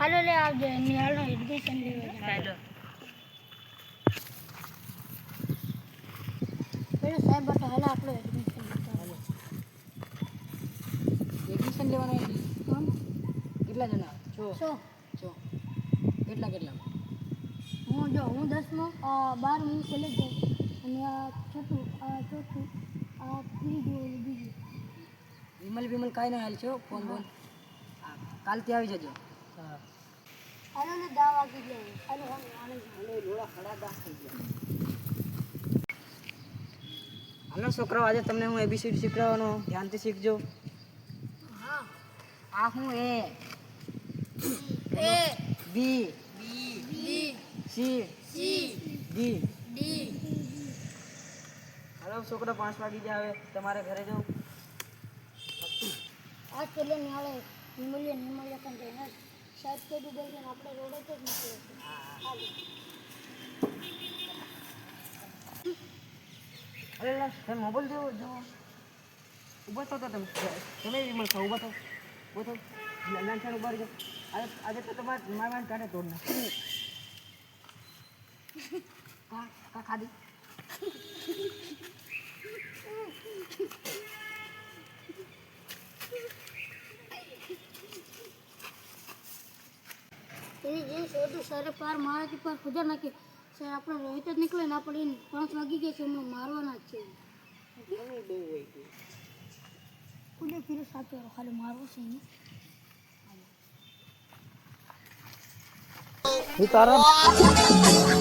હાલો લે આવજો નિહાળનો એડમિશન લેવા ચાલો પેલો સાહેબ બટા હાલો આપણો એડમિશન લેતા હાલો એડમિશન લેવાના કોણ કેટલા જણા છો સો છો કેટલા હું 10મો 12 હું કોલેજ જાઉં અને આ છઠ્ઠું આ ચોથું આ ત્રીજું બીજું વિમલ કાંઈ ના હાલ છો ફોન બોન કાલથી આવી જજો હા હાલો ને 10 વાગી ગયા હાલો હાલો લોડા ખડા 10 થઈ ગયા હાલો છોકરાઓ આજે તમને હું એબીસીડી શીખવાડવાનો ધ્યાનથી શીખજો હા આ હું A B B C C D D હાલો છોકરા 5 વાગી ગયા હવે તમારે ઘરે જવું આ છેલ્લે નિહાળે નિમલ્ય કન્ટેનર સાહેબ કે ડૂબલ છે આપણે રોડ જ નીકળે છે હાલો અરે લા તમે મોબાઈલ જો ઊભા થો તો તમે વિમલ ખાઓ ઊભા થો લાંછાણ ઉભા રહેજો આજે તો તમારે માર કાઢે તોડ ના કા ખાધી એની જે છોટું સારે પાર મારાથી પાર ખુદા નાખે સર આપણે રોહિત જ નીકળે ને આપણે 5 વાગી ગયા છે હમણાં મારવાના જ છે બહુ હોય છે કુદે ફીરે સાચો ખાલી મારવો છે એને તારા